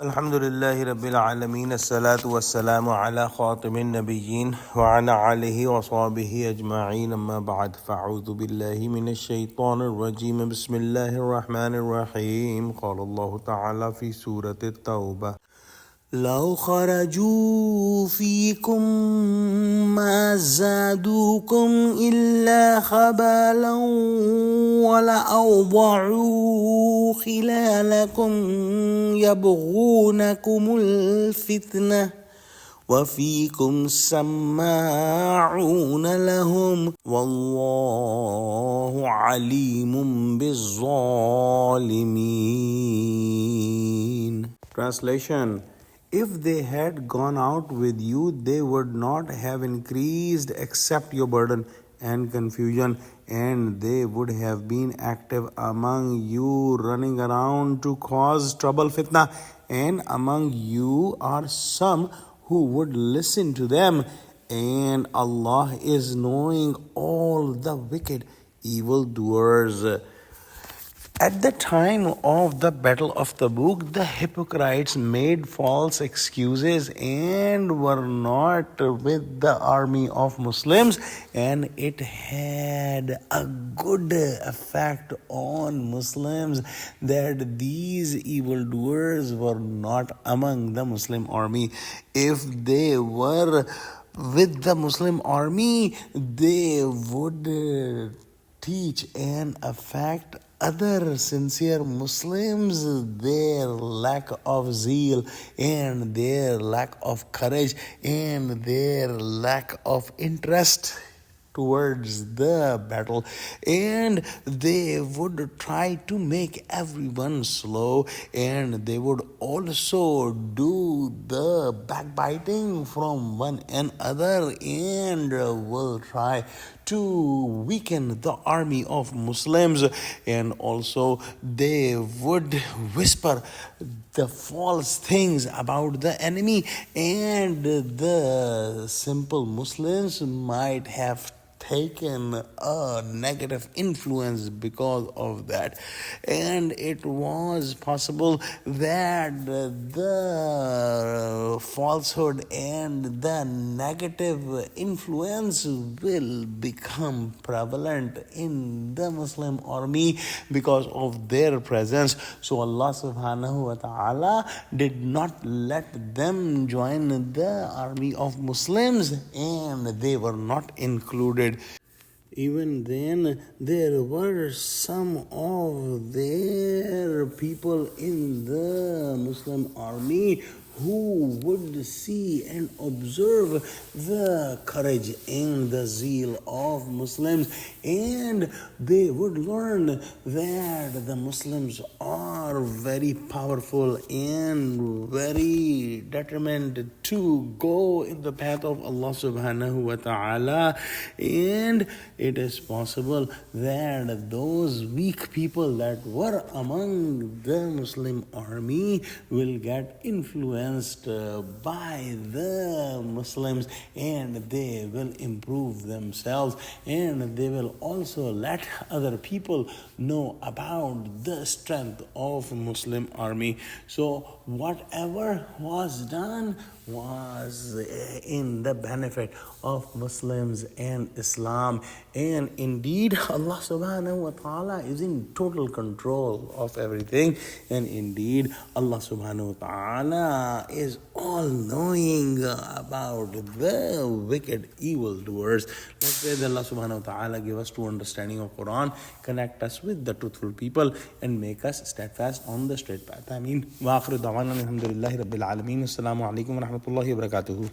Alhamdulillahi Rabbil Alameen, as-salatu was-salamu ala khatimin nabiyyin wa ala alihi wa sahbihi ajma'een, amma ba'd, fa'udhu billahi minash shaytanir rajeem, bismillahir rahmanir rahim. Qala Allahu ta'ala fi Surah Tawba, لو خرجوا فيكم ما زادوكم إلا خبالا ولأوضعوا خلالكم يبغونكم الفتنة وفيكم سماعون لهم والله عليم بالظالمين. Translation: If they had gone out with you, they would not have increased except your burden and confusion, and they would have been active among you, running around to cause trouble, fitna, and among you are some who would listen to them, and Allah is knowing all the wicked evildoers. At the time of the Battle of Tabuk, the hypocrites made false excuses and were not with the army of Muslims, and it had a good effect on Muslims that these evildoers were not among the Muslim army. If they were with the Muslim army, they would teach and affect other sincere Muslims their lack of zeal and their lack of courage and their lack of interest towards the battle, and they would try to make everyone slow, and they would also do the backbiting from one another and will try to weaken the army of Muslims, and also they would whisper the false things about the enemy, and the simple Muslims might have taken a negative influence because of that, and it was possible that the falsehood and the negative influence will become prevalent in the Muslim army because of their presence. So Allah subhanahu wa ta'ala did not let them join the army of Muslims, and they were not included. Even then, there were some of their people in the Muslim army who would see and observe the courage and the zeal of Muslims, and they would learn that the Muslims are very powerful and very determined to go in the path of Allah subhanahu wa ta'ala, and it is possible that those weak people that were among the Muslim army will get influenced by the Muslims, and they will improve themselves, and they will also let other people know about the strength of Muslim army. So whatever was done was in the benefit of Muslims and Islam, and indeed Allah subhanahu wa ta'ala is in total control of everything, and indeed Allah subhanahu wa ta'ala is all knowing about the wicked evildoers. Let's pray that Allah subhanahu wa ta'ala give us true understanding of Quran, connect us with the truthful people, and make us steadfast on the straight path. Ameen. Wa akhiru da'wana alhamdulillahi rabbil alameen. Assalamu alaikum wa rahmatullahi wa barakatuhu.